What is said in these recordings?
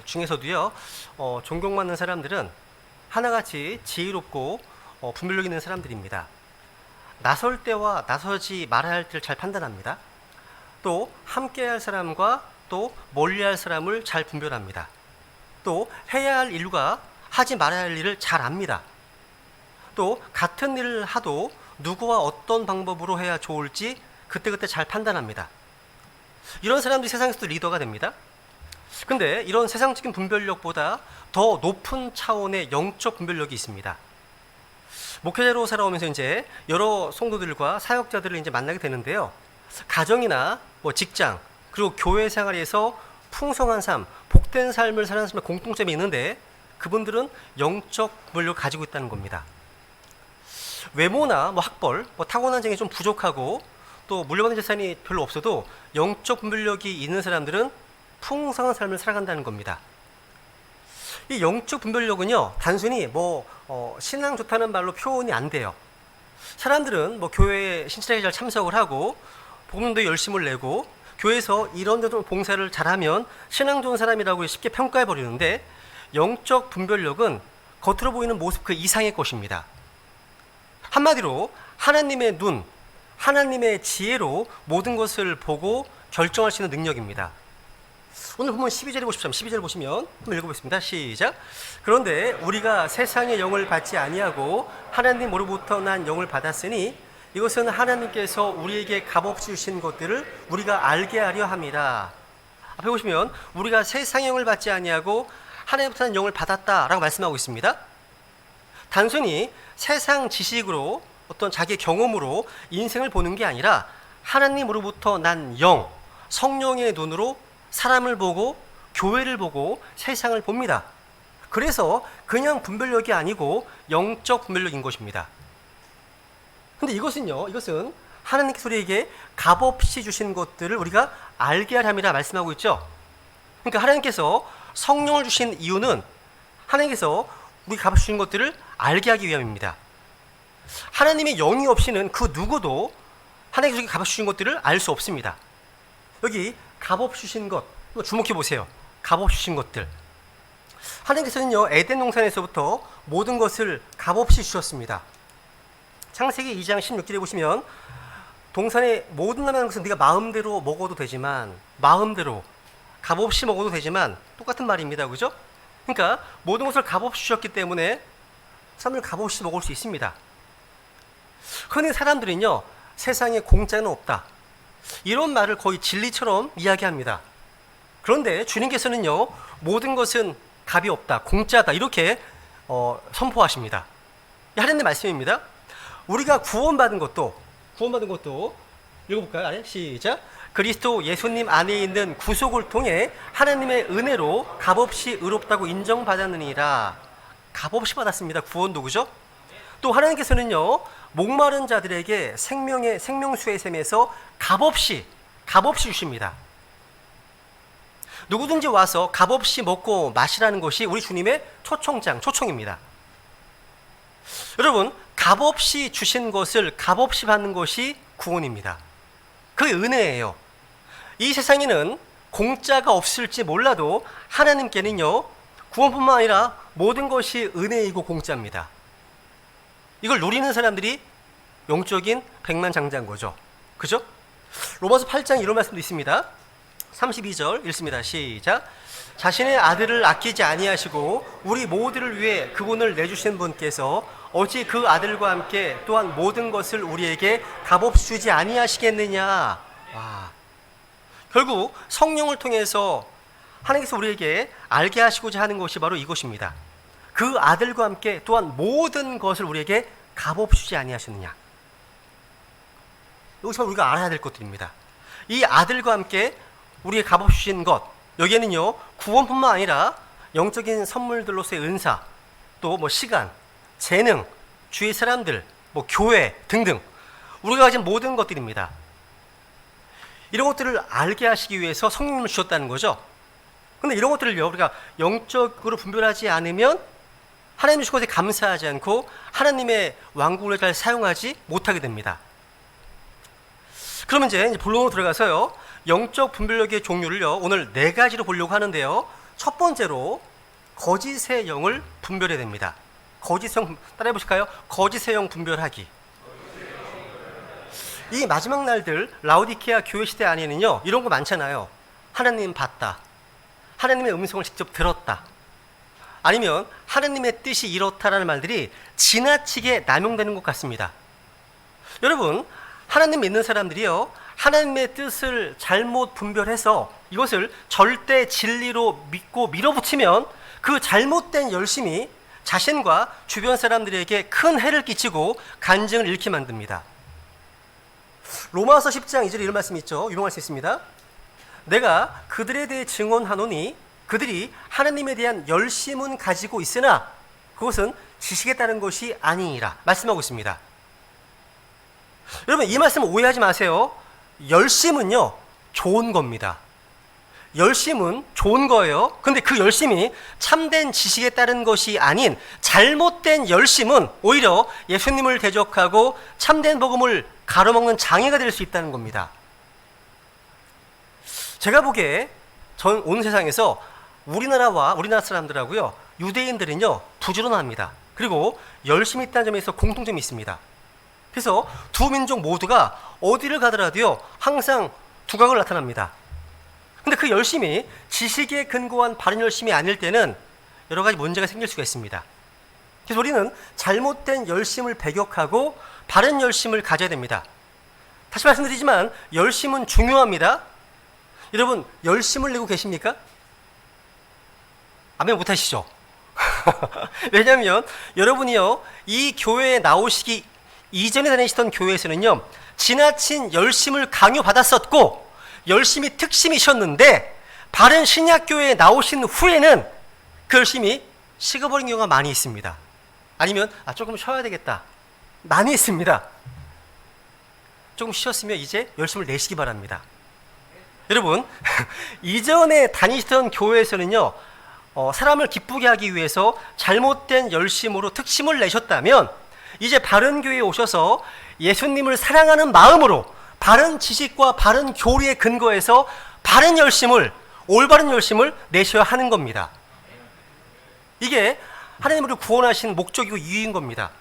중에서도요, 존경받는 사람들은 하나같이 지혜롭고 분별력 있는 사람들입니다. 나설 때와 나서지 말아야 할 때를 잘 판단합니다. 또 함께 할 사람과 또 멀리 할 사람을 잘 분별합니다. 또 해야 할 일과 하지 말아야 할 일을 잘 압니다. 또 같은 일을 하도 누구와 어떤 방법으로 해야 좋을지 그때그때 잘 판단합니다. 이런 사람들이 세상에서도 리더가 됩니다. 근데 이런 세상적인 분별력보다 더 높은 차원의 영적 분별력이 있습니다. 목회자로 살아오면서 이제 여러 성도들과 사역자들을 이제 만나게 되는데요. 가정이나 직장 그리고 교회 생활에서 풍성한 삶, 복된 삶을 사는 사람의 공통점이 있는데 그분들은 영적 분별력을 가지고 있다는 겁니다. 외모나 학벌, 타고난 점이 좀 부족하고 또 물려받은 재산이 별로 없어도 영적 분별력이 있는 사람들은 풍성한 삶을 살아간다는 겁니다. 이 영적 분별력은요, 단순히 신앙 좋다는 말로 표현이 안 돼요. 사람들은 교회에 신실하게 잘 참석을 하고 복음도 열심을 내고 교회에서 이런저런 봉사를 잘하면 신앙 좋은 사람이라고 쉽게 평가해 버리는데 영적 분별력은 겉으로 보이는 모습 그 이상의 것입니다. 한마디로 하나님의 눈, 하나님의 지혜로 모든 것을 보고 결정할 수 있는 능력입니다. 오늘 보면 12절에 보십시오. 12절 보시면 한번 읽어보겠습니다. 시작. 그런데 우리가 세상의 영을 받지 아니하고 하나님으로부터 난 영을 받았으니 이것은 하나님께서 우리에게 값없이 주신 것들을 우리가 알게 하려 함이라. 앞에 보시면 우리가 세상의 영을 받지 아니하고 하나님부터 난 영을 받았다라고 말씀하고 있습니다. 단순히 세상 지식으로 어떤 자기의 경험으로 인생을 보는 게 아니라 하나님으로부터 난 영, 성령의 눈으로 사람을 보고 교회를 보고 세상을 봅니다. 그래서 그냥 분별력이 아니고 영적 분별력인 것입니다. 근데 이것은 하나님께서 우리에게 값없이 주신 것들을 우리가 알게 하려 함이라 말씀하고 있죠. 그러니까 하나님께서 성령을 주신 이유는 하나님께서 우리 값없이 주신 것들을 알게 하기 위함입니다. 하나님의 영이 없이는 그 누구도 하나님께서 우리에게 값없이 주신 것들을 알 수 없습니다. 여기 값없이 주신 것, 주목해 보세요. 값없이 주신 것들. 하나님께서는요, 에덴 동산에서부터 모든 것을 값없이 주셨습니다. 창세기 2장 16절에 보시면 동산의 모든 남은 것은 네가 마음대로 먹어도 되지만 마음대로 값없이 먹어도 되지만 똑같은 말입니다. 그죠? 그러니까 모든 것을 값없이 주셨기 때문에 삶을 값없이 먹을 수 있습니다. 흔히 사람들은요, 세상에 공짜는 없다, 이런 말을 거의 진리처럼 이야기합니다. 그런데 주님께서는요, 모든 것은 값이 없다, 공짜다, 이렇게 선포하십니다. 하나님의 말씀입니다. 우리가 구원받은 것도 읽어볼까요? 시작. 그리스도 예수님 안에 있는 구속을 통해 하나님의 은혜로 값없이 의롭다고 인정받았느니라. 값없이 받았습니다. 구원도. 그죠? 또 하나님께서는요, 목마른 자들에게 생명수의 샘에서 값없이 주십니다. 누구든지 와서 값없이 먹고 마시라는 것이 우리 주님의 초청입니다. 여러분, 값없이 주신 것을 값없이 받는 것이 구원입니다. 그게 은혜예요. 이 세상에는 공짜가 없을지 몰라도 하나님께는요, 구원뿐만 아니라 모든 것이 은혜이고 공짜입니다. 이걸 누리는 사람들이 영적인 백만장자인 거죠. 그죠? 로마서 8장 이런 말씀도 있습니다. 32절 읽습니다. 시작. 자신의 아들을 아끼지 아니하시고 우리 모두를 위해 그분을 내주신 분께서 어찌 그 아들과 함께 또한 모든 것을 우리에게 값없이 주지 아니하시겠느냐. 와. 결국 성령을 통해서 하나님께서 우리에게 알게 하시고자 하는 것이 바로 이것입니다. 그 아들과 함께 또한 모든 것을 우리에게 값없이 주지 아니하셨느냐. 여기서 우리가 알아야 될 것들입니다. 이 아들과 함께 우리에게 값없이 주신 것, 여기에는요, 구원뿐만 아니라 영적인 선물들로서의 은사, 또 시간, 재능, 주위 사람들, 교회 등등 우리가 가진 모든 것들입니다. 이런 것들을 알게 하시기 위해서 성령님을 주셨다는 거죠. 근데 이런 것들을요, 우리가 영적으로 분별하지 않으면 하나님 주신 것에 감사하지 않고 하나님의 왕국을 잘 사용하지 못하게 됩니다. 그러면 이제 본론으로 들어가서요, 영적 분별력의 종류를요, 오늘 4가지로 보려고 하는데요. 첫 번째로 거짓의 영을 분별해야 됩니다. 거짓의 영, 따라해 보실까요? 거짓의 영 분별하기. 이 마지막 날들 라오디케아 교회 시대 안에는요, 이런 거 많잖아요. 하나님 봤다. 하나님의 음성을 직접 들었다. 아니면 하나님의 뜻이 이렇다라는 말들이 지나치게 남용되는 것 같습니다. 여러분, 하나님 믿는 사람들이요, 하나님의 뜻을 잘못 분별해서 이것을 절대 진리로 믿고 밀어붙이면 그 잘못된 열심이 자신과 주변 사람들에게 큰 해를 끼치고 간증을 잃게 만듭니다. 로마서 10장 2절에 이런 말씀이 있죠. 유명할 수 있습니다. 내가 그들에 대해 증언하노니 그들이 하나님에 대한 열심은 가지고 있으나 그것은 지식에 따른 것이 아니니라 말씀하고 있습니다. 여러분, 이 말씀을 오해하지 마세요. 열심은요, 좋은 겁니다. 열심은 좋은 거예요. 근데 그 열심이 참된 지식에 따른 것이 아닌 잘못된 열심은 오히려 예수님을 대적하고 참된 복음을 가로막는 장애가 될 수 있다는 겁니다. 제가 보기에 전 온 세상에서 우리나라 사람들하고요, 유대인들은요, 부지런합니다. 그리고 열심히 있다는 점에서 공통점이 있습니다. 그래서 두 민족 모두가 어디를 가더라도요, 항상 두각을 나타납니다. 근데 그 열심이 지식에 근거한 바른 열심이 아닐 때는 여러 가지 문제가 생길 수가 있습니다. 그래서 우리는 잘못된 열심을 배격하고 바른 열심을 가져야 됩니다. 다시 말씀드리지만 열심은 중요합니다. 여러분, 열심을 내고 계십니까? 아멘 못하시죠? 왜냐하면 여러분이요, 이 교회에 나오시기 이전에 다니시던 교회에서는요, 지나친 열심을 강요받았었고 열심이 특심이셨는데 바른 신약교회에 나오신 후에는 그 열심이 식어버린 경우가 많이 있습니다. 아니면 조금 쉬어야 되겠다, 많이 있습니다. 조금 쉬었으면 이제 열심을 내시기 바랍니다. 여러분, 이전에 다니시던 교회에서는요, 사람을 기쁘게 하기 위해서 잘못된 열심으로 특심을 내셨다면 이제 바른 교회에 오셔서 예수님을 사랑하는 마음으로 바른 지식과 바른 교리에 근거해서 바른 열심을, 올바른 열심을 내셔야 하는 겁니다. 이게 하나님으로 구원하신 목적이고 이유인 겁니다.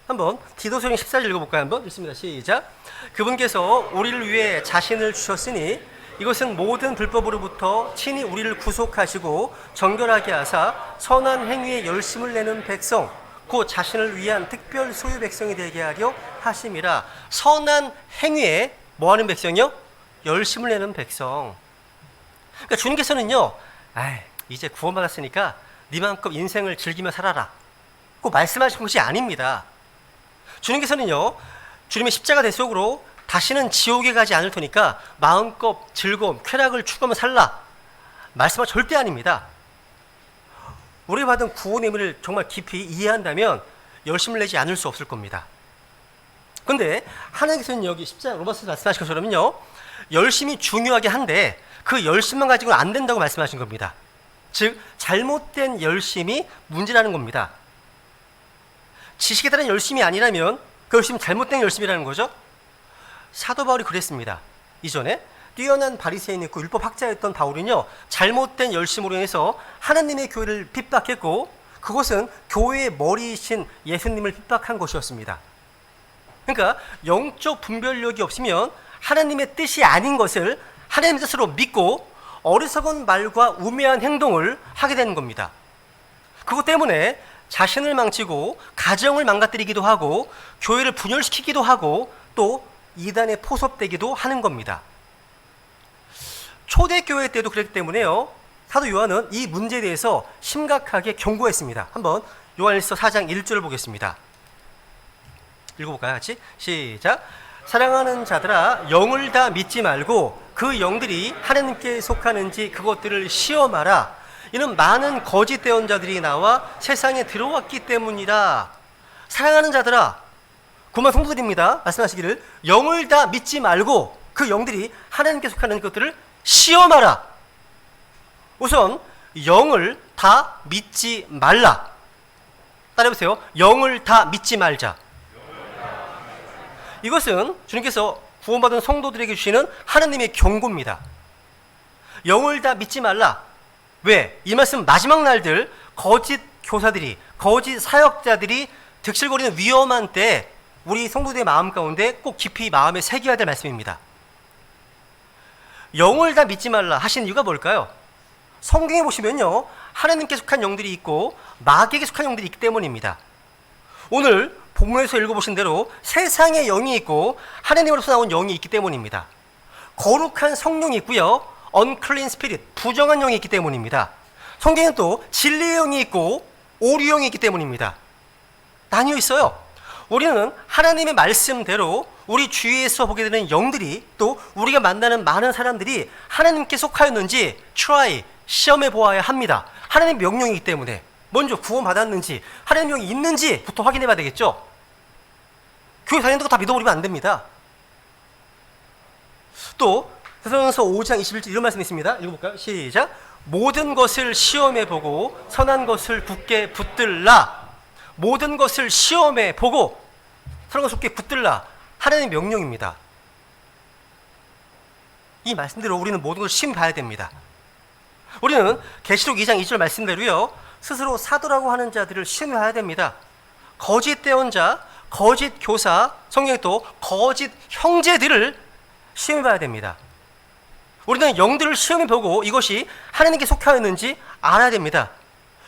한번 디도서 14절 읽어볼까요? 한번 읽습니다. 시작. 그분께서 우리를 위해 자신을 주셨으니 이것은 모든 불법으로부터 친히 우리를 구속하시고 정결하게 하사 선한 행위에 열심을 내는 백성, 곧 자신을 위한 특별 소유 백성이 되게 하려 하심이라. 선한 행위에 뭐하는 백성이요? 열심을 내는 백성. 그러니까 주님께서는요, 이제 구원받았으니까 니만큼 인생을 즐기며 살아라, 꼭 말씀하신 것이 아닙니다. 주님께서는요, 주님의 십자가 대속으로 다시는 지옥에 가지 않을 테니까 마음껏 즐거움, 쾌락을 추구하며 살라, 말씀은 절대 아닙니다. 우리가 받은 구원의 의미를 정말 깊이 이해한다면 열심을 내지 않을 수 없을 겁니다. 근데 하나님께서는 여기 십자가 로마서에서 말씀하신 것처럼요, 열심이 중요하게 한데 그 열심만 가지고는 안 된다고 말씀하신 겁니다. 즉 잘못된 열심이 문제라는 겁니다. 지식에 따른 열심이 아니라면 그 열심은 잘못된 열심이라는 거죠. 사도 바울이 그랬습니다. 이전에 뛰어난 바리새인이었고 율법 학자였던 바울은요, 잘못된 열심으로 인해서 하나님의 교회를 핍박했고 그것은 교회의 머리이신 예수님을 핍박한 것이었습니다. 그러니까 영적 분별력이 없으면 하나님의 뜻이 아닌 것을 하나님의 뜻으로 믿고 어리석은 말과 우매한 행동을 하게 되는 겁니다. 그것 때문에 자신을 망치고 가정을 망가뜨리기도 하고 교회를 분열시키기도 하고 또 이단에 포섭되기도 하는 겁니다. 초대교회 때도 그랬기 때문에요, 사도 요한은 이 문제에 대해서 심각하게 경고했습니다. 한번 요한일서 4장 1절을 보겠습니다. 읽어볼까요? 같이 시작. 사랑하는 자들아, 영을 다 믿지 말고 그 영들이 하나님께 속하는지 그것들을 시험하라. 이는 많은 거짓 대언자들이 나와 세상에 들어왔기 때문이라. 사랑하는 자들아, 구만 성도들입니다. 말씀하시기를 영을 다 믿지 말고 그 영들이 하나님께 속하는 것들을 시험하라. 우선 영을 다 믿지 말라. 따라해보세요. 영을 다 믿지 말자. 이것은 주님께서 구원받은 성도들에게 주시는 하나님의 경고입니다. 영을 다 믿지 말라. 왜? 이 말씀 마지막 날들 거짓 교사들이, 거짓 사역자들이 득실거리는 위험한 때 우리 성도들의 마음 가운데 꼭 깊이 마음에 새겨야 될 말씀입니다. 영을 다 믿지 말라 하신 이유가 뭘까요? 성경에 보시면요, 하나님께 속한 영들이 있고 마귀에게 속한 영들이 있기 때문입니다. 오늘 본문에서 읽어보신 대로 세상의 영이 있고 하나님으로서 나온 영이 있기 때문입니다. 거룩한 성령이 있고요, unclean spirit, 부정한 영이 있기 때문입니다. 성경에는 또 진리의 영이 있고 오류의 영이 있기 때문입니다. 나뉘어 있어요. 우리는 하나님의 말씀대로 우리 주위에서 보게 되는 영들이, 또 우리가 만나는 많은 사람들이 하나님께 속하였는지 try, 시험해 보아야 합니다. 하나님 명령이기 때문에 먼저 구원받았는지 하나님 영이 있는지부터 확인해 봐야 되겠죠. 교회 다니는 거 다 믿어버리면 안 됩니다. 또 데살로니가서 5장 21절 이런 말씀이 있습니다. 읽어볼까요? 시작. 모든 것을 시험해 보고 선한 것을 굳게 붙들라. 모든 것을 시험해 보고 선한 것을 굳게 붙들라. 하나님의 명령입니다. 이 말씀대로 우리는 모든 것을 시험해 봐야 됩니다. 우리는 계시록 2장 2절 말씀대로요, 스스로 사도라고 하는 자들을 시험해 봐야 됩니다. 거짓 대언자, 거짓 교사, 성경에 또 거짓 형제들을 시험해 봐야 됩니다. 우리는 영들을 시험해 보고 이것이 하나님께 속하였는지 알아야 됩니다.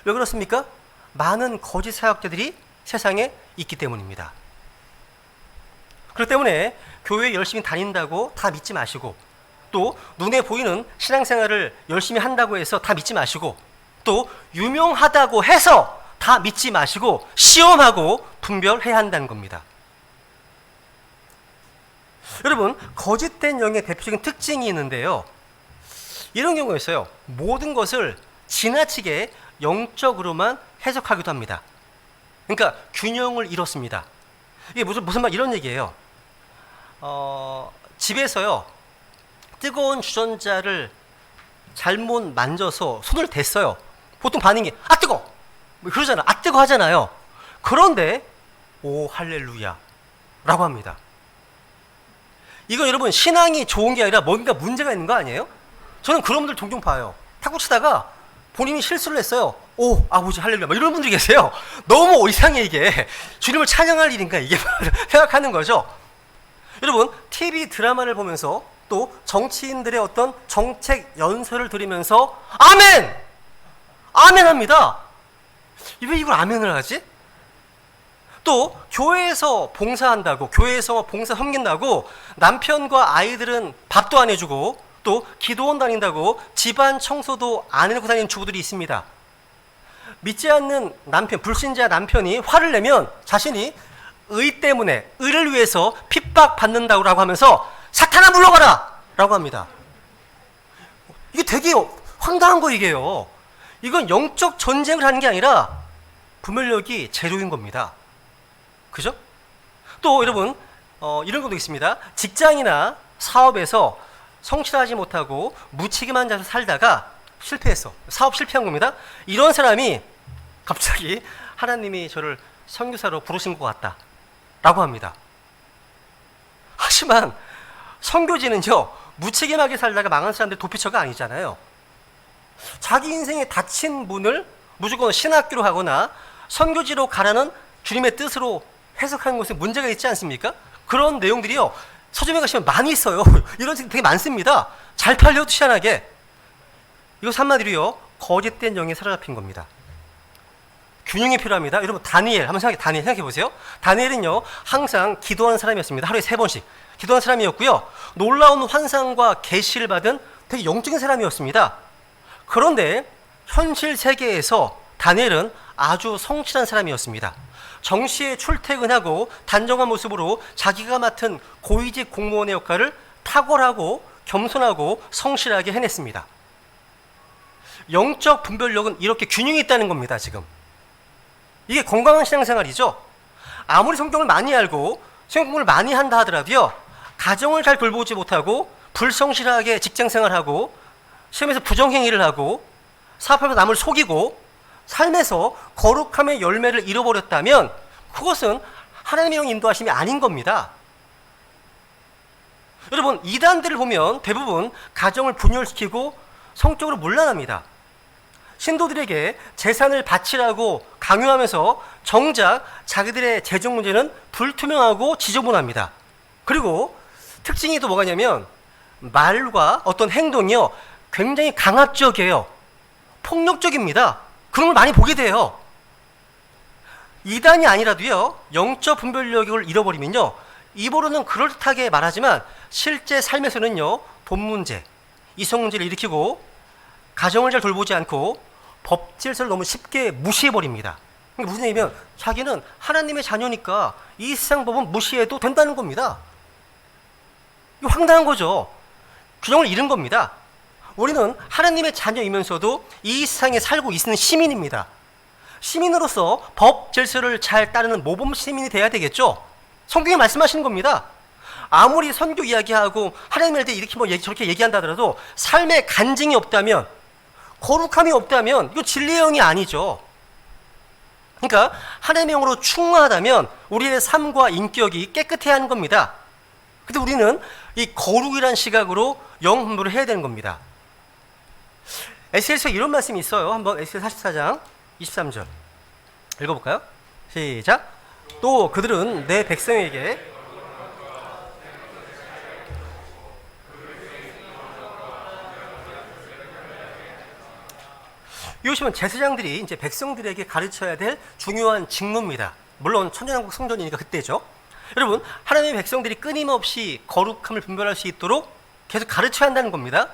왜 그렇습니까? 많은 거짓 사역자들이 세상에 있기 때문입니다. 그렇기 때문에 교회에 열심히 다닌다고 다 믿지 마시고, 또 눈에 보이는 신앙생활을 열심히 한다고 해서 다 믿지 마시고, 또 유명하다고 해서 다 믿지 마시고 시험하고 분별해야 한다는 겁니다. 여러분, 거짓된 영의 대표적인 특징이 있는데요, 이런 경우가 있어요. 모든 것을 지나치게 영적으로만 해석하기도 합니다. 그러니까 균형을 잃었습니다. 이게 무슨 말, 이런 얘기예요. 집에서요, 뜨거운 주전자를 잘못 만져서 손을 댔어요. 보통 반응이 아 뜨거! 뭐 그러잖아. 아 뜨거 하잖아요. 그런데 오 할렐루야 라고 합니다. 이거 여러분, 신앙이 좋은 게 아니라 뭔가 문제가 있는 거 아니에요? 저는 그런 분들 종종 봐요. 탁구 치다가 본인이 실수를 했어요. 오 아버지 할렐루야, 뭐 이런 분들이 계세요. 너무 이상해. 이게 주님을 찬양할 일인가 이게 생각하는 거죠. 여러분, TV 드라마를 보면서 또 정치인들의 어떤 정책 연설을 들으면서 아멘! 아멘 합니다. 왜 이걸 아멘을 하지? 또 교회에서 봉사한다고, 교회에서 봉사 섬긴다고 남편과 아이들은 밥도 안 해주고, 또 기도원 다닌다고 집안 청소도 안 해놓고 다니는 주부들이 있습니다. 믿지 않는 남편, 불신자 남편이 화를 내면 자신이 의 때문에, 의를 위해서 핍박받는다고 하면서 사탄아 물러가라! 라고 합니다. 이게 되게 황당한 거, 이게요. 이건 영적 전쟁을 하는 게 아니라 분별력이 제로인 겁니다. 그죠? 또 여러분, 이런 것도 있습니다. 직장이나 사업에서 성실하지 못하고 무책임한 자로 살다가 실패했어. 사업 실패한 겁니다. 이런 사람이 갑자기 하나님이 저를 선교사로 부르신 것 같다 라고 합니다. 하지만 선교지는요, 무책임하게 살다가 망한 사람들 도피처가 아니잖아요. 자기 인생에 닫힌 문을 무조건 신학교로 가거나 선교지로 가라는 주님의 뜻으로 해석하는 것에 문제가 있지 않습니까? 그런 내용들이요, 서점에 가시면 많이 있어요. 이런 책 되게 많습니다. 잘 팔려도 희한하게. 이거 한마디로요, 거짓된 영에 사로잡힌 겁니다. 균형이 필요합니다. 여러분, 다니엘 한번 생각해 보세요. 다니엘은요, 항상 기도하는 사람이었습니다. 하루에 3번씩 기도하는 사람이었고요, 놀라운 환상과 계시를 받은 되게 영적인 사람이었습니다. 그런데 현실 세계에서 다니엘은 아주 성실한 사람이었습니다. 정시에 출퇴근하고 단정한 모습으로 자기가 맡은 고위직 공무원의 역할을 탁월하고 겸손하고 성실하게 해냈습니다. 영적 분별력은 이렇게 균형이 있다는 겁니다. 지금 이게 건강한 신앙생활이죠. 아무리 성경을 많이 알고 성경을 많이 한다 하더라도요, 가정을 잘 돌보지 못하고 불성실하게 직장생활하고 시험에서 부정행위를 하고 사업하면서 남을 속이고 삶에서 거룩함의 열매를 잃어버렸다면 그것은 하나님의 영 인도하심이 아닌 겁니다. 여러분, 이단들을 보면 대부분 가정을 분열시키고 성적으로 문란합니다. 신도들에게 재산을 바치라고 강요하면서 정작 자기들의 재정 문제는 불투명하고 지저분합니다. 그리고 특징이 또 뭐가냐면 말과 어떤 행동이요 굉장히 강압적이에요. 폭력적입니다. 그런 걸 많이 보게 돼요. 이단이 아니라도요 영적 분별력을 잃어버리면요 입으로는 그럴듯하게 말하지만 실제 삶에서는요 돈 문제, 이성 문제를 일으키고 가정을 잘 돌보지 않고 법 질서를 너무 쉽게 무시해버립니다. 그러니까 무슨 얘기냐면 자기는 하나님의 자녀니까 이 세상 법은 무시해도 된다는 겁니다. 이거 황당한 거죠. 균형을 잃은 겁니다. 우리는 하나님의 자녀이면서도 이 세상에 살고 있는 시민입니다. 시민으로서 법 질서를 잘 따르는 모범 시민이 돼야 되겠죠. 성경이 말씀하시는 겁니다. 아무리 선교 이야기하고 하나님에 대해 이렇게 뭐 저렇게 얘기한다 하더라도 삶에 간증이 없다면, 거룩함이 없다면 이거 진리의 영이 아니죠. 그러니까 하나님의 영으로 충만하다면 우리의 삶과 인격이 깨끗해야 하는 겁니다. 근데 우리는 이 거룩이라는 시각으로 영 분별을 해야 되는 겁니다. 에스겔서에 이런 말씀이 있어요. 한번 에스겔 44장 23절 읽어볼까요? 시작. 또 그들은 내 백성에게 이것이면 제사장들이 이제 백성들에게 가르쳐야 될 중요한 직무입니다. 물론 천년왕국 성전이니까 그때죠. 여러분, 하나님의 백성들이 끊임없이 거룩함을 분별할 수 있도록 계속 가르쳐야 한다는 겁니다.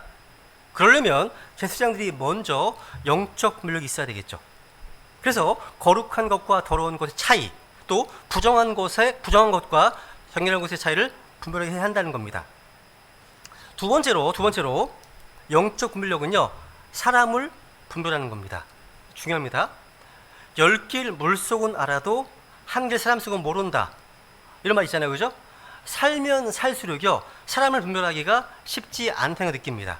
그러려면 제사장들이 먼저 영적 분별력이 있어야 되겠죠. 그래서 거룩한 것과 더러운 것의 차이, 또 부정한 것과 정결한 것의 차이를 분별하게 해야 한다는 겁니다. 두 번째로 영적 분별력은요, 사람을 분별하는 겁니다. 중요합니다. 10길 물속은 알아도 한 길 사람 속은 모른다. 이런 말 있잖아요, 그죠? 살면 살수록요, 사람을 분별하기가 쉽지 않다는 걸 느낍니다.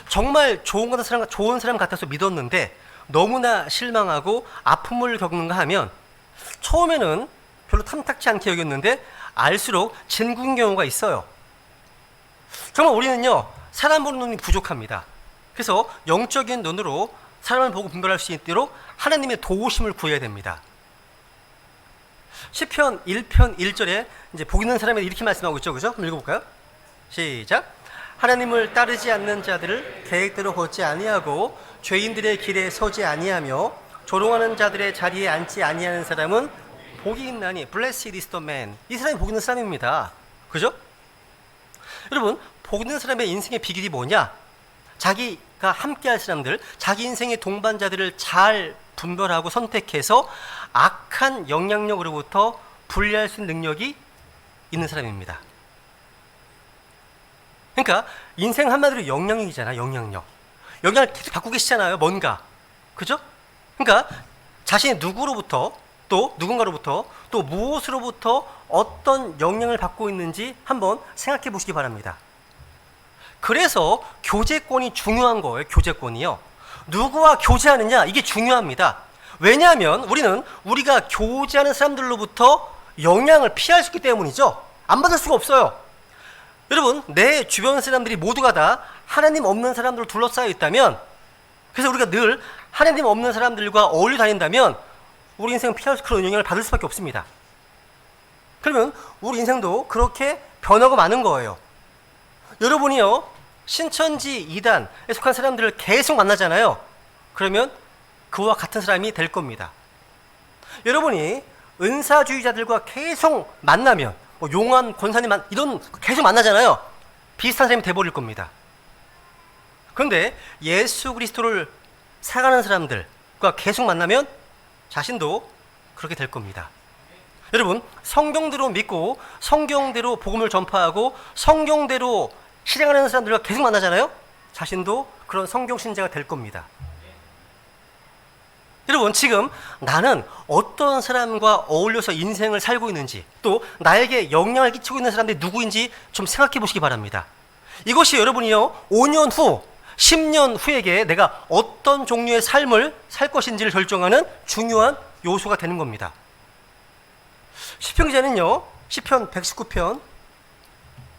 정말 좋은 사람 같아서 믿었는데 너무나 실망하고 아픔을 겪는가 하면 처음에는 별로 탐탁치 않게 여겼는데 알수록 진국인 경우가 있어요. 정말 우리는요, 사람 보는 눈이 부족합니다. 그래서 영적인 눈으로 사람을 보고 분별할 수 있도록 하나님의 도우심을 구해야 됩니다. 시편 1편 1절에 이제 복 있는 사람이 이렇게 말씀하고 있죠, 그죠? 한번 읽어볼까요? 시작. 하나님을 따르지 않는 자들을 계획대로 걷지 아니하고 죄인들의 길에 서지 아니하며 조롱하는 자들의 자리에 앉지 아니하는 사람은 복이 있나니 Blessed is the man. 이 사람이 복 있는 사람입니다. 그죠? 여러분, 복 있는 사람의 인생의 비결이 뭐냐? 자기가 함께할 사람들, 자기 인생의 동반자들을 잘 분별하고 선택해서 악한 영향력으로부터 분리할 수 있는 능력이 있는 사람입니다. 그러니까 인생 한마디로 영향력이잖아. 영향력. 영향을 계속 받고 계시잖아요. 뭔가. 그죠? 그러니까 자신이 누구로부터 또 누군가로부터 또 무엇으로부터 어떤 영향을 받고 있는지 한번 생각해 보시기 바랍니다. 그래서 교제권이 중요한 거예요. 교제권이요. 누구와 교제하느냐, 이게 중요합니다. 왜냐하면 우리는 우리가 교제하는 사람들로부터 영향을 피할 수 있기 때문이죠. 안 받을 수가 없어요. 여러분, 내 주변 사람들이 모두가 다 하나님 없는 사람들로 둘러싸여 있다면, 그래서 우리가 늘 하나님 없는 사람들과 어울려 다닌다면 우리 인생은 피할 수 그런 영향을 받을 수밖에 없습니다. 그러면 우리 인생도 그렇게 변화가 많은 거예요. 여러분이요, 신천지 이단에 속한 사람들을 계속 만나잖아요. 그러면 그와 같은 사람이 될 겁니다. 여러분이 은사주의자들과 계속 만나면 용한 권사님 이런 계속 만나잖아요. 비슷한 사람이 돼버릴 겁니다. 그런데 예수 그리스도를 사랑하는 사람들과 계속 만나면 자신도 그렇게 될 겁니다. 여러분, 성경대로 믿고 성경대로 복음을 전파하고 성경대로 실행하는 사람들과 계속 만나잖아요. 자신도 그런 성경 신자가 될 겁니다. 여러분, 지금 나는 어떤 사람과 어울려서 인생을 살고 있는지, 또 나에게 영향을 끼치고 있는 사람들이 누구인지 좀 생각해 보시기 바랍니다. 이것이 여러분이요, 5년 후, 10년 후에게 내가 어떤 종류의 삶을 살 것인지를 결정하는 중요한 요소가 되는 겁니다. 시편 기자는요, 시편 119편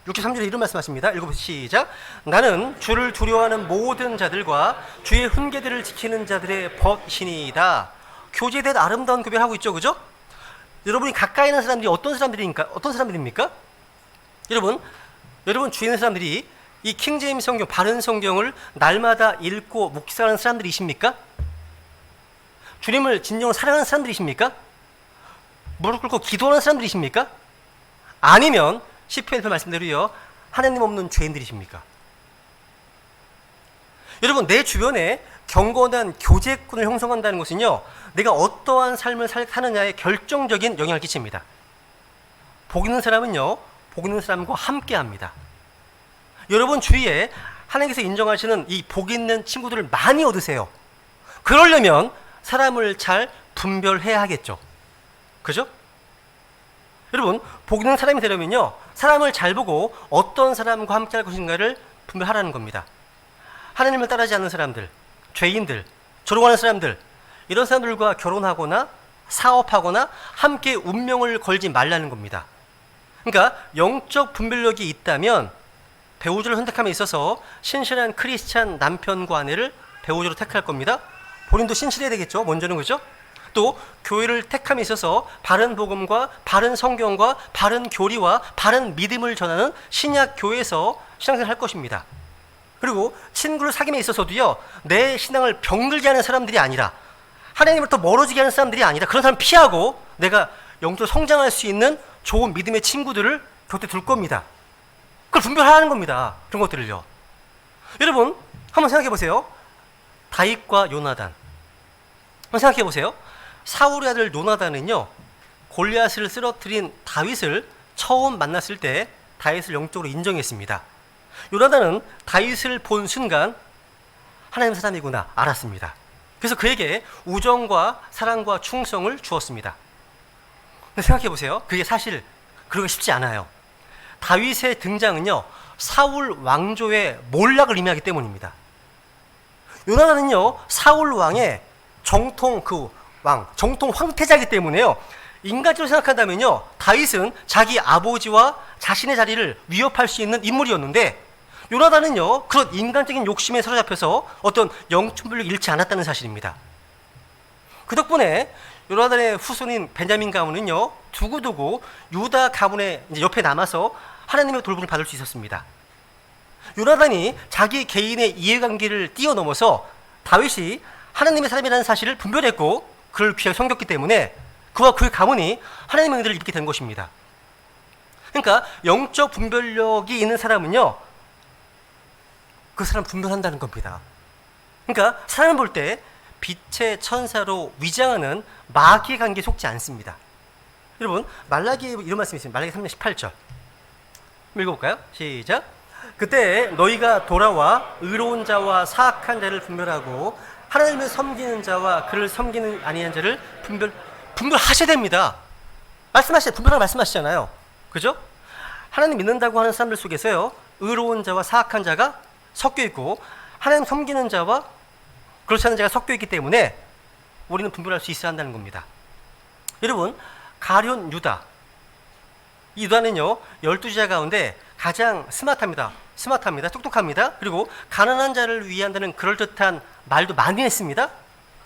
63절에 이런 말씀하십니다. 읽어보시죠. 시작. 나는 주를 두려워하는 모든 자들과 주의 훈계들을 지키는 자들의 벗이니이다. 교제에 대한 아름다운 구별하고 있죠, 그죠? 여러분이 가까이 있는 사람들이 어떤 사람들입니까? 여러분 주위에 있는 사람들이 이 킹제임스 성경, 바른 성경을 날마다 읽고 묵상하는 사람들이십니까? 주님을 진정으로 사랑하는 사람들이십니까? 무릎 꿇고 기도하는 사람들이십니까? 아니면 시편에서 말씀대로요, 하나님 없는 죄인들이십니까? 여러분, 내 주변에 경건한 교제꾼을 형성한다는 것은요, 내가 어떠한 삶을 사느냐에 결정적인 영향을 끼칩니다. 복 있는 사람은요, 복 있는 사람과 함께합니다. 여러분 주위에 하나님께서 인정하시는 이 복 있는 친구들을 많이 얻으세요. 그러려면 사람을 잘 분별해야 하겠죠. 그죠? 여러분, 복 있는 사람이 되려면요, 사람을 잘 보고 어떤 사람과 함께 할 것인가를 분별하라는 겁니다. 하나님을 따르지 않는 사람들, 죄인들, 조롱하는 사람들, 이런 사람들과 결혼하거나 사업하거나 함께 운명을 걸지 말라는 겁니다. 그러니까 영적 분별력이 있다면 배우자를 선택함에 있어서 신실한 크리스찬 남편과 아내를 배우자로 택할 겁니다. 본인도 신실해야 되겠죠, 먼저는. 그죠? 또 교회를 택함에 있어서 바른 복음과 바른 성경과 바른 교리와 바른 믿음을 전하는 신약 교회에서 신앙생활을 할 것입니다. 그리고 친구를 사귐에 있어서도요, 내 신앙을 병들게 하는 사람들이 아니라, 하나님으로부터 멀어지게 하는 사람들이 아니라, 그런 사람 피하고 내가 영적으로 성장할 수 있는 좋은 믿음의 친구들을 곁에 둘 겁니다. 그걸 분별하는 겁니다. 그런 것들을요. 여러분, 한번 생각해 보세요. 다윗과 요나단. 한번 생각해 보세요. 사울의 아들 요나단은요, 골리앗을 쓰러뜨린 다윗을 처음 만났을 때 다윗을 영적으로 인정했습니다. 요나단은 다윗을 본 순간 하나님의 사람이구나 알았습니다. 그래서 그에게 우정과 사랑과 충성을 주었습니다. 근데 생각해 보세요. 그게 사실 그러기 쉽지 않아요. 다윗의 등장은요, 사울 왕조의 몰락을 의미하기 때문입니다. 요나단은요, 사울 왕의 정통 황태자이기 때문에요, 인간적으로 생각한다면요, 다윗은 자기 아버지와 자신의 자리를 위협할 수 있는 인물이었는데, 요나단은요, 그런 인간적인 욕심에 사로잡혀서 어떤 영적 분별력을 잃지 않았다는 사실입니다. 그 덕분에 요나단의 후손인 베냐민 가문은요, 두고두고 유다 가문의 옆에 남아서 하나님의 돌봄을 받을 수 있었습니다. 요나단이 자기 개인의 이해관계를 뛰어넘어서 다윗이 하나님의 사람이라는 사실을 분별했고 그를 귀하게 섬겼기 때문에 그와 그의 가문이 하나님의 은혜를 입게 된 것입니다. 그러니까 영적 분별력이 있는 사람은요, 그 사람 분별한다는 겁니다. 그러니까 사람을 볼 때 빛의 천사로 위장하는 마귀의 관계에 속지 않습니다. 여러분, 말라기에 이런 말씀이 있습니다. 말라기 3장 18절 읽어볼까요? 시작. 그때 너희가 돌아와 의로운 자와 사악한 자를 분별하고 하나님을 섬기는 자와 그를 섬기는 아니한 자를 분별하셔야 됩니다. 분별하라고 말씀하시잖아요. 그죠? 하나님 믿는다고 하는 사람들 속에서요, 의로운 자와 사악한 자가 섞여 있고 하나님 섬기는 자와 그렇지 않은 자가 섞여 있기 때문에 우리는 분별할 수 있어야 한다는 겁니다. 여러분, 가룟 유다, 이 유다는요, 12제자 가운데 가장 스마트합니다. 똑똑합니다. 그리고 가난한 자를 위한다는 그럴듯한 말도 많이 했습니다.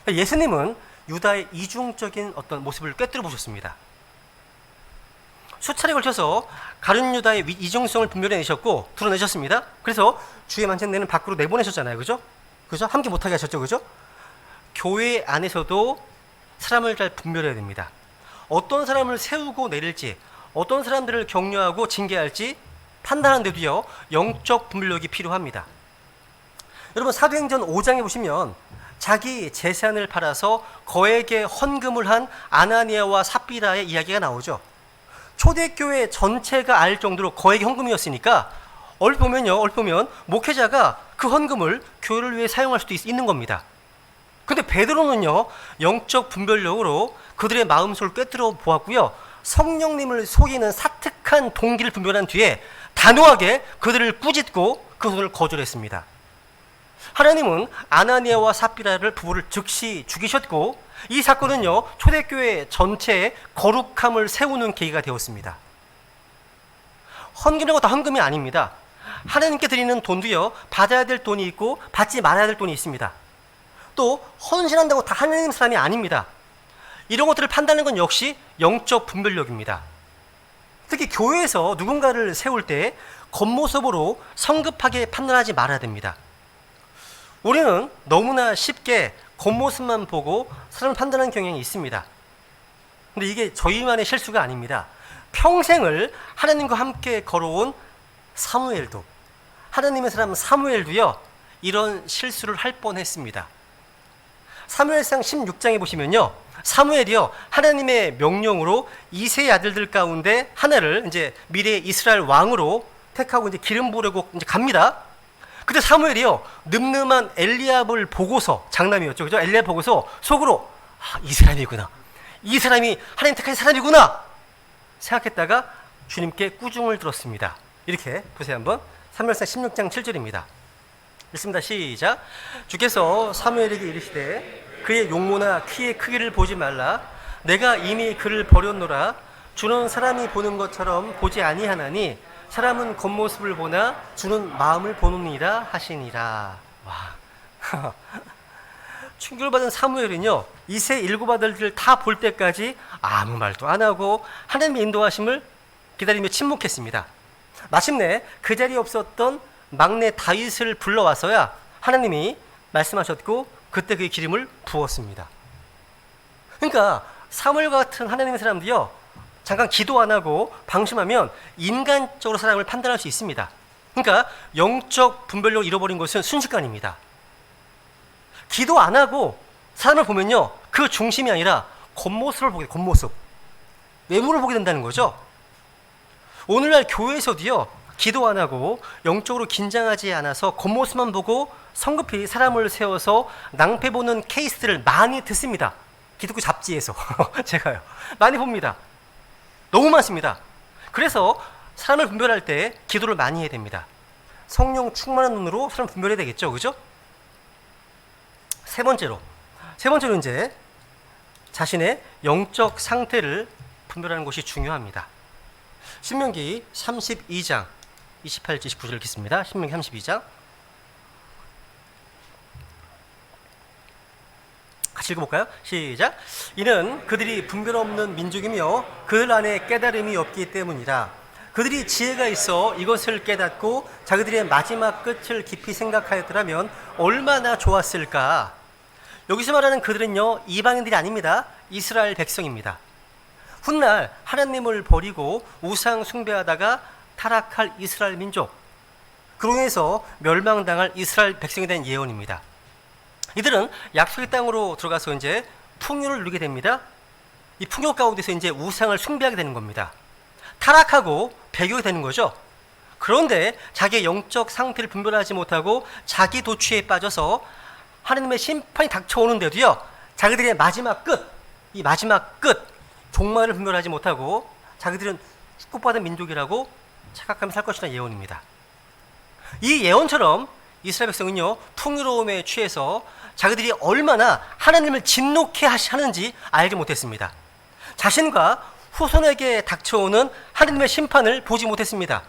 예수님은 유다의 이중적인 어떤 모습을 꿰뚫어 보셨습니다. 수차례 걸쳐서 가룟 유다의 이중성을 분별해내셨고 드러내셨습니다. 그래서 주의 만찬내는 밖으로 내보내셨잖아요. 그죠? 함께 못하게 하셨죠. 그죠? 교회 안에서도 사람을 잘 분별해야 됩니다. 어떤 사람을 세우고 내릴지, 어떤 사람들을 격려하고 징계할지 판단하는데도요, 영적 분별력이 필요합니다. 여러분, 사도행전 5장에 보시면 자기 재산을 팔아서 거액의 헌금을 한 아나니아와 삽비라의 이야기가 나오죠. 초대교회 전체가 알 정도로 거액의 헌금이었으니까 얼핏 보면 목회자가 그 헌금을 교회를 위해 사용할 수도 있는 겁니다. 근데 베드로는요, 영적 분별력으로 그들의 마음속을 꿰뚫어 보았고요, 성령님을 속이는 사특한 동기를 분별한 뒤에 단호하게 그들을 꾸짖고 그 돈을 거절했습니다. 하나님은 아나니아와 삽비라를 부부를 즉시 죽이셨고, 이 사건은요, 초대교회 전체의 거룩함을 세우는 계기가 되었습니다. 헌금이라고 다 헌금이 아닙니다. 하나님께 드리는 돈도요, 받아야 될 돈이 있고 받지 말아야 될 돈이 있습니다. 또 헌신한다고 다 하나님 사람이 아닙니다. 이런 것들을 판단하는 건 역시 영적 분별력입니다. 특히 교회에서 누군가를 세울 때 겉모습으로 성급하게 판단하지 말아야 됩니다. 우리는 너무나 쉽게 겉모습만 보고 사람을 판단하는 경향이 있습니다. 근데 이게 저희만의 실수가 아닙니다. 평생을 하나님과 함께 걸어온 사무엘도, 하나님의 사람 사무엘도요, 이런 실수를 할 뻔했습니다. 사무엘상 16장에 보시면요, 사무엘이요, 하나님의 명령으로 이세 아들들 가운데 하나를 이제 미래의 이스라엘 왕으로 택하고 이제 기름 부으려고 이제 갑니다. 그때 사무엘이요, 늠름한 엘리압을 보고서, 장남이었죠, 그죠? 엘리압 보고서 속으로 이 사람이구나, 이 사람이 하나님 택하신 사람이구나 생각했다가 주님께 꾸중을 들었습니다. 이렇게 보세요. 한번 사무엘상 16장 7절입니다. 읽습니다. 시작. 주께서 사무엘에게 이르시되 그의 용모나 키의 크기를 보지 말라. 내가 이미 그를 버렸노라. 주는 사람이 보는 것처럼 보지 아니하나니 사람은 겉모습을 보나 주는 마음을 보느니라 하시니라. 와. 충격을 받은 사무엘은요, 이세 일곱 아들들 다 볼 때까지 아무 말도 안 하고 하나님의 인도하심을 기다리며 침묵했습니다. 마침내 그 자리에 없었던 막내 다윗을 불러와서야 하나님이 말씀하셨고 그때 그의 기름을 부었습니다. 그러니까 사무엘과 같은 하나님의 사람들이요, 잠깐 기도 안 하고 방심하면 인간적으로 사람을 판단할 수 있습니다. 그러니까 영적 분별력을 잃어버린 것은 순식간입니다. 기도 안 하고 사람을 보면요, 그 중심이 아니라 겉모습을 보게, 겉모습, 외모를 보게 된다는 거죠. 오늘날 교회에서도요, 기도 안 하고 영적으로 긴장하지 않아서 겉모습만 보고 성급히 사람을 세워서 낭패 보는 케이스들을 많이 듣습니다. 기독교 잡지에서 제가요 많이 봅니다. 너무 많습니다. 그래서 사람을 분별할 때 기도를 많이 해야 됩니다. 성령 충만한 눈으로 사람 분별해야 되겠죠, 그죠? 세 번째로 이제 자신의 영적 상태를 분별하는 것이 중요합니다. 신명기 32장 28절 29절 읽겠습니다. 신명기 32장 같이 읽어볼까요? 시작. 이는 그들이 분별 없는 민족이며 그들 안에 깨달음이 없기 때문이라. 그들이 지혜가 있어 이것을 깨닫고 자기들의 마지막 끝을 깊이 생각하였더라면 얼마나 좋았을까. 여기서 말하는 그들은요, 이방인들이 아닙니다. 이스라엘 백성입니다. 훗날 하나님을 버리고 우상 숭배하다가 타락할 이스라엘 민족, 그로 인해서 멸망당할 이스라엘 백성에 대한 예언입니다. 이들은 약속의 땅으로 들어가서 이제 풍요를 누리게 됩니다. 이 풍요 가운데서 이제 우상을 숭배하게 되는 겁니다. 타락하고 배교가 되는 거죠. 그런데 자기의 영적 상태를 분별하지 못하고 자기 도취에 빠져서 하나님의 심판이 닥쳐오는데도요, 자기들의 마지막 끝, 이 마지막 끝, 종말을 분별하지 못하고 자기들은 축복받은 민족이라고 착각하며 살 것이라는 예언입니다. 이 예언처럼 이스라엘 백성은요, 풍요로움에 취해서 자기들이 얼마나 하나님을 진노케 하는지 알지 못했습니다. 자신과 후손에게 닥쳐오는 하나님의 심판을 보지 못했습니다.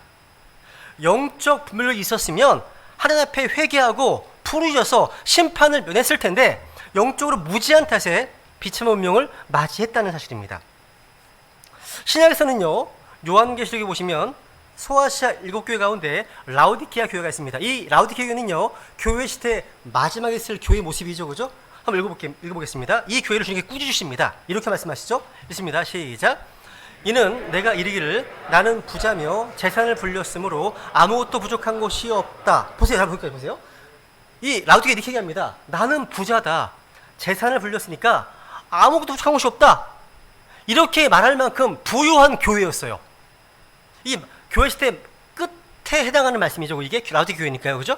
영적 분별력이 있었으면 하나님 앞에 회개하고 부르짖어서 심판을 면했을 텐데 영적으로 무지한 탓에 비참한 운명을 맞이했다는 사실입니다. 신약에서는요, 요한계시록에 보시면 소아시아 7교회 가운데 라오디케아 교회가 있습니다. 이 라오디케아 교회는요, 교회 시대 마지막에 있을 교회 모습이죠, 그죠? 한번 읽어보겠습니다. 이 교회를 주님께 꾸짖으십니다. 이렇게 말씀하시죠. 읽습니다. 시작. 이는 내가 이르기를 나는 부자며 재산을 불렸으므로 아무것도 부족한 것이 없다. 보세요, 여기까지 보세요. 이 라오디케아 이렇게 얘기합니다. 나는 부자다. 재산을 불렸으니까 아무것도 부족한 것이 없다. 이렇게 말할 만큼 부유한 교회였어요. 이 교회 시대 끝에 해당하는 말씀이죠. 이게 라오디케아 교회니까요, 그죠?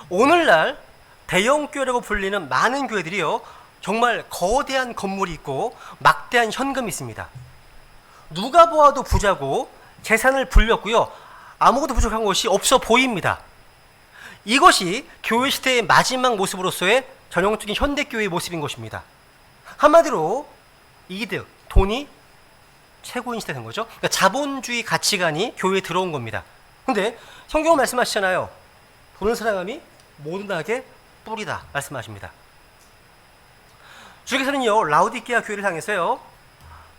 오늘날 대형 교회라고 불리는 많은 교회들이요, 정말 거대한 건물이 있고 막대한 현금이 있습니다. 누가 보아도 부자고 재산을 불렸고요, 아무것도 부족한 것이 없어 보입니다. 이것이 교회 시대의 마지막 모습으로서의 전형적인 현대교회의 모습인 것입니다. 한마디로 이득, 돈이 최고인 시대 된 거죠. 그러니까 자본주의 가치관이 교회에 들어온 겁니다. 근데 성경은 말씀하시잖아요. 돈을 사랑함이 모든 악의 뿌리다 말씀하십니다. 주께서는요 라오디게아 교회를 향해서요,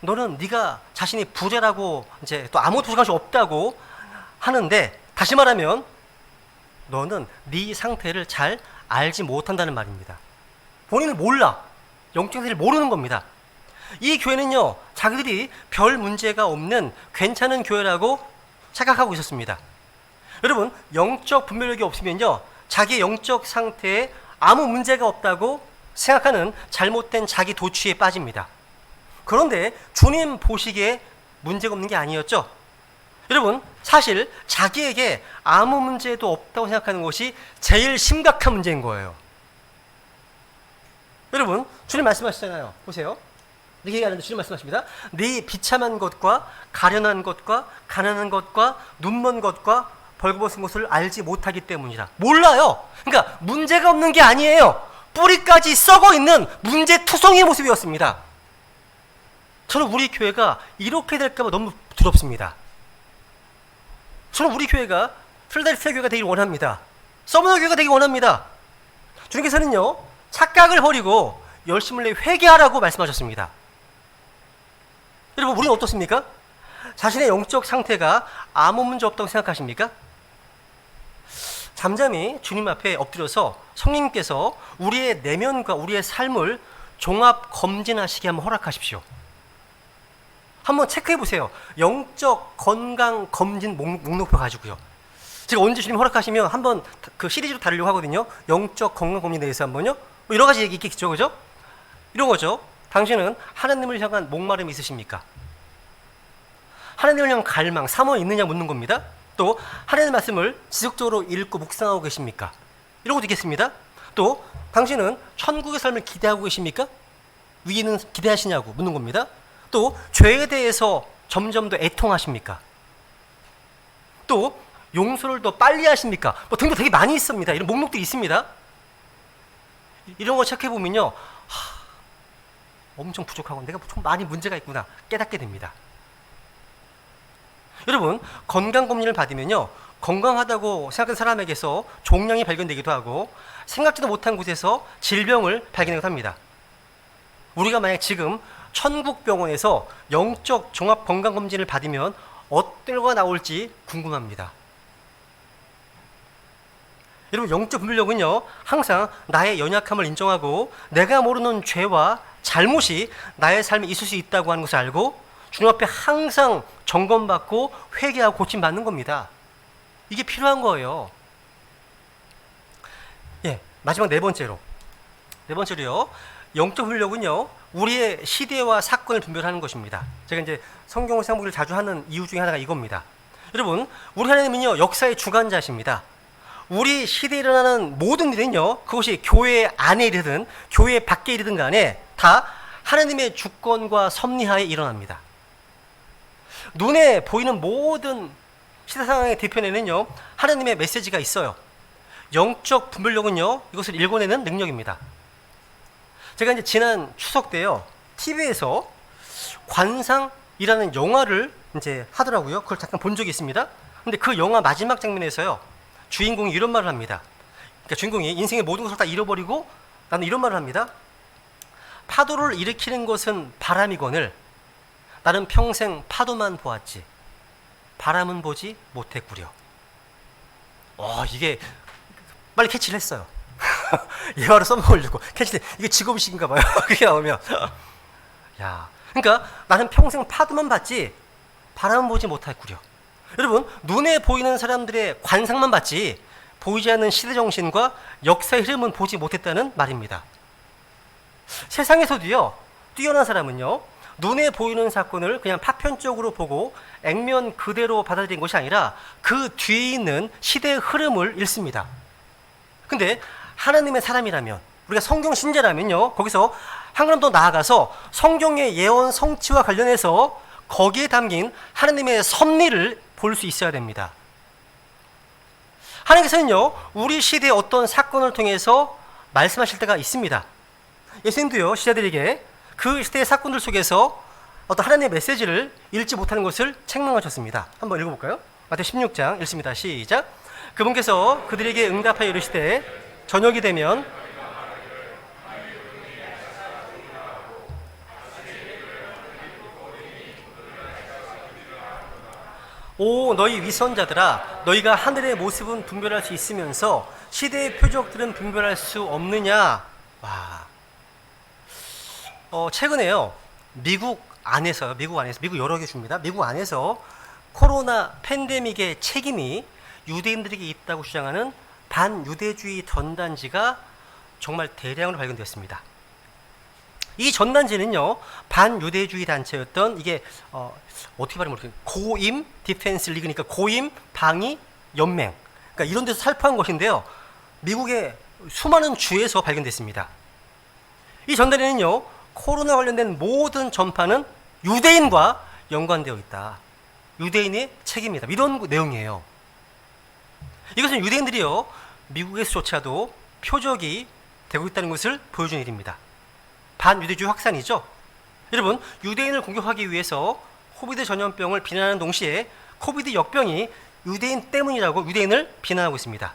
너는 네가 자신이 부자라고 이제 또 아무것도 부족한 것이 없다고 하는데, 다시 말하면 너는 네 상태를 잘 알지 못한다는 말입니다. 본인을 몰라. 영적 상태를 모르는 겁니다. 이 교회는요 자기들이 별 문제가 없는 괜찮은 교회라고 착각하고 있었습니다. 여러분, 영적 분별력이 없으면요 자기의 영적 상태에 아무 문제가 없다고 생각하는 잘못된 자기 도취에 빠집니다. 그런데 주님 보시기에 문제가 없는 게 아니었죠. 여러분, 사실 자기에게 아무 문제도 없다고 생각하는 것이 제일 심각한 문제인 거예요. 여러분, 주님 말씀하시잖아요. 보세요. 이렇게 얘기하는데 주님 말씀하십니다. 네 비참한 것과 가련한 것과 가난한 것과 눈먼 것과 벌거벗은 것을 알지 못하기 때문이라. 몰라요. 그러니까 문제가 없는 게 아니에요. 뿌리까지 썩어 있는 문제투성이의 모습이었습니다. 저는 우리 교회가 이렇게 될까 봐 너무 두렵습니다. 저는 우리 교회가 필라델피아 교회가 되길 원합니다. 서머너 교회가 되길 원합니다. 주님께서는요 착각을 버리고 열심을 내 회개하라고 말씀하셨습니다. 여러분, 우리는 어떻습니까? 자신의 영적 상태가 아무 문제 없다고 생각하십니까? 잠잠히 주님 앞에 엎드려서 성령님께서 우리의 내면과 우리의 삶을 종합 검진하시게 한번 허락하십시오. 한번 체크해 보세요. 영적 건강 검진 목록표 가지고요. 제가 언제 주님 허락하시면 한번 그 시리즈로 다루려고 하거든요. 영적 건강 검진에 대해서 한번요. 뭐 여러 가지 얘기 있겠죠, 그죠? 이런 거죠. 당신은 하나님을 향한 목마름이 있으십니까? 하나님을 향한 갈망, 사모가 있느냐 묻는 겁니다. 또 하나님의 말씀을 지속적으로 읽고 묵상하고 계십니까? 이런 것도 있겠습니다. 또 당신은 천국의 삶을 기대하고 계십니까? 위기는 기대하시냐고 묻는 겁니다. 또 죄에 대해서 점점 더 애통하십니까? 또 용서를 더 빨리 하십니까? 뭐 등등 되게 많이 있습니다. 이런 목록들이 있습니다. 이런 거 체크해 보면요, 엄청 부족하고 내가 좀 많이 문제가 있구나 깨닫게 됩니다. 여러분, 건강검진을 받으면요 건강하다고 생각하는 사람에게서 종양이 발견되기도 하고 생각지도 못한 곳에서 질병을 발견하기도 합니다. 우리가 만약 지금 천국병원에서 영적 종합건강검진을 받으면 어떤 거가 나올지 궁금합니다. 여러분, 영적 분별력은요 항상 나의 연약함을 인정하고 내가 모르는 죄와 잘못이 나의 삶에 있을 수 있다고 하는 것을 알고 주님 앞에 항상 점검받고 회개하고 고침받는 겁니다. 이게 필요한 거예요. 예, 마지막 네 번째로요. 영적 분별력은요 우리의 시대와 사건을 분별하는 것입니다. 제가 이제 성경을 생각보기를 자주 하는 이유 중에 하나가 이겁니다. 여러분, 우리 하나님은요 역사의 주관자십니다. 우리 시대에 일어나는 모든 일은요 그것이 교회 안에 일이든 교회 밖에 일이든 간에 다 하나님의 주권과 섭리하에 일어납니다. 눈에 보이는 모든 시대 상황의 뒤편에는요 하나님의 메시지가 있어요. 영적 분별력은요 이것을 읽어내는 능력입니다. 제가 이제 지난 추석 때요 TV에서 관상이라는 영화를 이제 하더라고요. 그걸 잠깐 본 적이 있습니다. 근데 그 영화 마지막 장면에서요 주인공이 이런 말을 합니다. 그러니까 주인공이 인생의 모든 것을 다 잃어버리고 나는 이런 말을 합니다. 파도를 일으키는 것은 바람이거늘 나는 평생 파도만 보았지 바람은 보지 못했구려. 이게 빨리 캐치를 했어요. 예화로 써먹으려고 캐치. 이게 직업의식인가 봐요. 그게 나오면 야, 그러니까 나는 평생 파도만 봤지 바람은 보지 못했구려. 여러분, 눈에 보이는 사람들의 관상만 봤지 보이지 않는 시대정신과 역사의 흐름은 보지 못했다는 말입니다. 세상에서도요 뛰어난 사람은요 눈에 보이는 사건을 그냥 파편적으로 보고 액면 그대로 받아들인 것이 아니라 그 뒤에 있는 시대의 흐름을 읽습니다. 근데 하나님의 사람이라면, 우리가 성경 신자라면요 거기서 한 걸음 더 나아가서 성경의 예언 성취와 관련해서 거기에 담긴 하나님의 섭리를 볼 수 있어야 됩니다. 하나님께서는요 우리 시대의 어떤 사건을 통해서 말씀하실 때가 있습니다. 예수님도요 시대들에게 그 시대의 사건들 속에서 어떤 하나님의 메시지를 읽지 못하는 것을 책망하셨습니다. 한번 읽어볼까요? 마태오 16장 읽습니다. 시작. 그분께서 그들에게 응답하여 이르시되 저녁이 되면 오 너희 위선자들아, 너희가 하늘의 모습은 분별할 수 있으면서 시대의 표적들은 분별할 수 없느냐. 와. 최근에요, 미국 여러 개 줍니다. 미국 안에서 코로나 팬데믹의 책임이 유대인들에게 있다고 주장하는 반유대주의 전단지가 정말 대량으로 발견되었습니다. 이 전단지는요, 반유대주의 단체였던, 이게 어떻게 말하면 모르겠어요. 고임 디펜스 리그니까 고임 방위 연맹, 그러니까 이런 데서 살포한 것인데요, 미국의 수많은 주에서 발견됐습니다. 이 전단에는요, 코로나 관련된 모든 전파는 유대인과 연관되어 있다, 유대인의 책임이다, 이런 내용이에요. 이것은 유대인들이요, 미국에서조차도 표적이 되고 있다는 것을 보여주는 일입니다. 반유대주의 확산이죠. 여러분, 유대인을 공격하기 위해서 코비드 전염병을 비난하는 동시에 코비드 역병이 유대인 때문이라고 유대인을 비난하고 있습니다.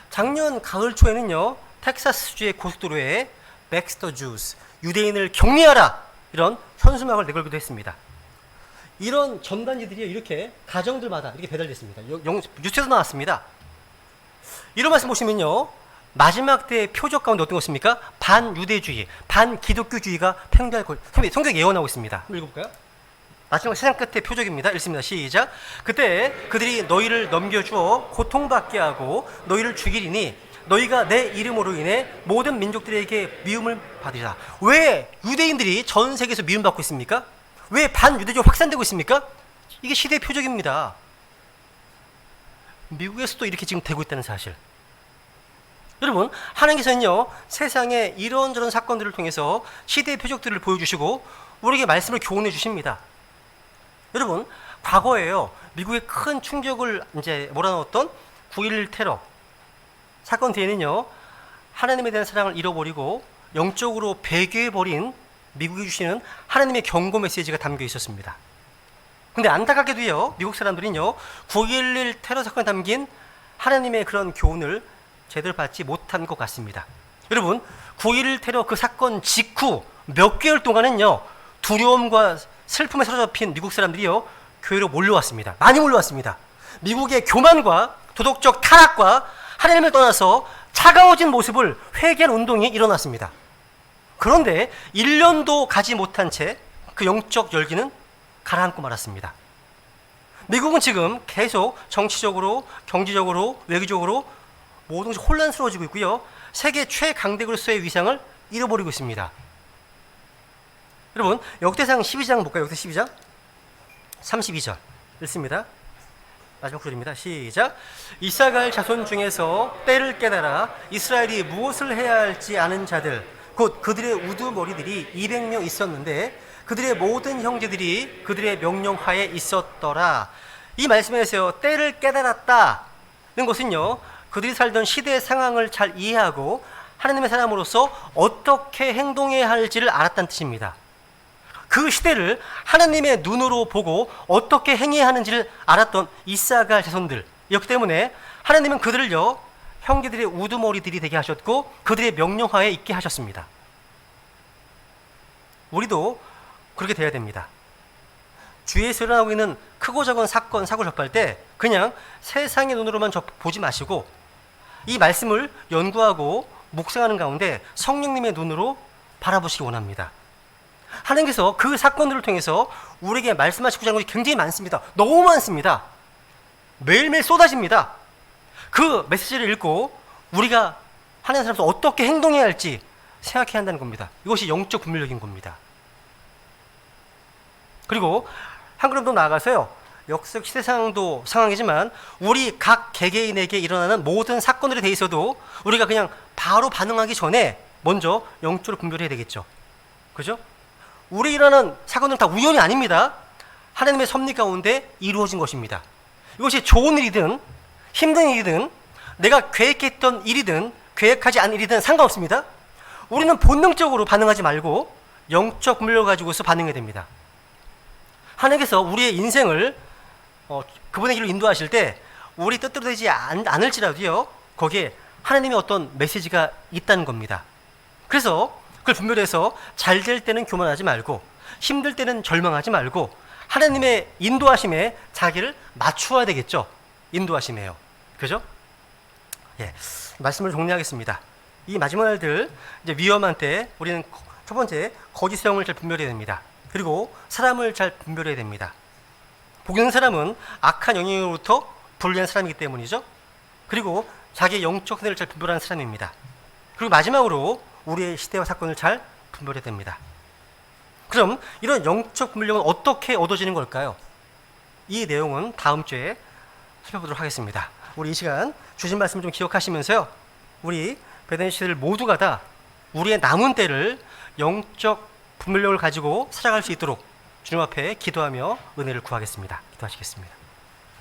작년 가을 초에는요, 텍사스주의 고속도로에 백스터 주스, 유대인을 격리하라, 이런 현수막을 내걸기도 했습니다. 이런 전단지들이 이렇게 가정들마다 이렇게 배달됐습니다. 뉴스에도 나왔습니다. 이런 말씀 보시면요, 마지막 때의 표적 가운데 어떤 것입니까? 반유대주의, 반기독교주의가 팽배할 것, 성경이 예언하고 있습니다. 한번 읽어볼까요? 마지막 세상 끝의 표적입니다. 읽습니다. 시작. 그때 그들이 너희를 넘겨주어 고통받게 하고 너희를 죽이리니 너희가 내 이름으로 인해 모든 민족들에게 미움을 받으리라. 왜 유대인들이 전 세계에서 미움받고 있습니까? 왜 반유대주의가 확산되고 있습니까? 이게 시대의 표적입니다. 미국에서도 이렇게 지금 되고 있다는 사실. 여러분, 하나님께서는요, 세상에 이런저런 사건들을 통해서 시대의 표적들을 보여주시고 우리에게 말씀을 교훈해 주십니다. 여러분, 과거에요, 미국에 큰 충격을 이제 몰아넣었던 9.11 테러 사건 뒤에는요, 하나님에 대한 사랑을 잃어버리고 영적으로 배교해버린 미국이 주시는 하나님의 경고 메시지가 담겨 있었습니다. 근데 안타깝게도요, 미국 사람들은요, 9.11 테러 사건에 담긴 하나님의 그런 교훈을 제대로 받지 못한 것 같습니다. 여러분, 9.11 테러 그 사건 직후 몇 개월 동안은요, 두려움과 슬픔에 사로잡힌 미국 사람들이요, 교회로 몰려왔습니다. 많이 몰려왔습니다. 미국의 교만과 도덕적 타락과 하나님을 떠나서 차가워진 모습을 회개하는 운동이 일어났습니다. 그런데 1년도 가지 못한 채 그 영적 열기는 가라앉고 말았습니다. 미국은 지금 계속 정치적으로, 경제적으로, 외교적으로 모든 것이 혼란스러워지고 있고요, 세계 최강대국으로서의 위상을 잃어버리고 있습니다. 여러분, 역대상 12장 볼까요? 역대 12장 32절 읽습니다. 마지막 구절입니다. 시작. 이사갈 자손 중에서 때를 깨달아 이스라엘이 무엇을 해야 할지 아는 자들, 곧 그들의 우두머리들이 200명 있었는데 그들의 모든 형제들이 그들의 명령하에 있었더라. 이 말씀에서 때를 깨달았다는 것은요, 그들이 살던 시대의 상황을 잘 이해하고 하나님의 사람으로서 어떻게 행동해야 할지를 알았다는 뜻입니다. 그 시대를 하나님의 눈으로 보고 어떻게 행해야 하는지를 알았던 이사갈 자손들이었기 때문에 하나님은 그들을요, 형제들의 우두머리들이 되게 하셨고 그들의 명령하에 있게 하셨습니다. 우리도 그렇게 돼야 됩니다. 주위에서 일어나고 있는 크고 작은 사건, 사고를 접할 때 그냥 세상의 눈으로만 보지 마시고 이 말씀을 연구하고 묵상하는 가운데 성령님의 눈으로 바라보시기 원합니다. 하나님께서 그 사건들을 통해서 우리에게 말씀하시고자 하는 것이 굉장히 많습니다. 너무 많습니다. 매일매일 쏟아집니다. 그 메시지를 읽고 우리가 하나님 사람으로서 어떻게 행동해야 할지 생각해야 한다는 겁니다. 이것이 영적 분별력인 겁니다. 그리고 한 걸음 더 나아가서요, 역적 시대상도 상황이지만 우리 각 개개인에게 일어나는 모든 사건들에 대해서도 우리가 그냥 바로 반응하기 전에 먼저 영적으로 분별해야 되겠죠. 그죠? 우리 일어나는 사건들은 다 우연이 아닙니다. 하나님의 섭리 가운데 이루어진 것입니다. 이것이 좋은 일이든 힘든 일이든 내가 계획했던 일이든 계획하지 않은 일이든 상관없습니다. 우리는 본능적으로 반응하지 말고 영적 분별력을 가지고서 반응해야 됩니다. 하나님께서 우리의 인생을 그분의 길로 인도하실 때 우리 뜻대로 되지 않을지라도요, 거기에 하나님의 어떤 메시지가 있다는 겁니다. 그래서 그걸 분별해서 잘 될 때는 교만하지 말고 힘들 때는 절망하지 말고 하나님의 인도하심에 자기를 맞추어야 되겠죠. 인도하심에요. 그죠? 예, 말씀을 정리하겠습니다. 이 마지막 날들, 이제 위험한 때 우리는 첫 번째 거짓 영을 잘 분별해야 됩니다. 그리고 사람을 잘 분별해야 됩니다. 복 있는 사람은 악한 영향으로부터 분리한 사람이기 때문이죠. 그리고 자기의 영적 상태를 잘 분별하는 사람입니다. 그리고 마지막으로 우리의 시대와 사건을 잘 분별해야 됩니다. 그럼 이런 영적 분별력은 어떻게 얻어지는 걸까요? 이 내용은 다음 주에 살펴보도록 하겠습니다. 우리 이 시간 주신 말씀을 좀 기억하시면서요, 우리 베드니 씨들 모두가 다 우리의 남은 때를 영적 분별력을 가지고 살아갈 수 있도록 주님 앞에 기도하며 은혜를 구하겠습니다. 기도하시겠습니다.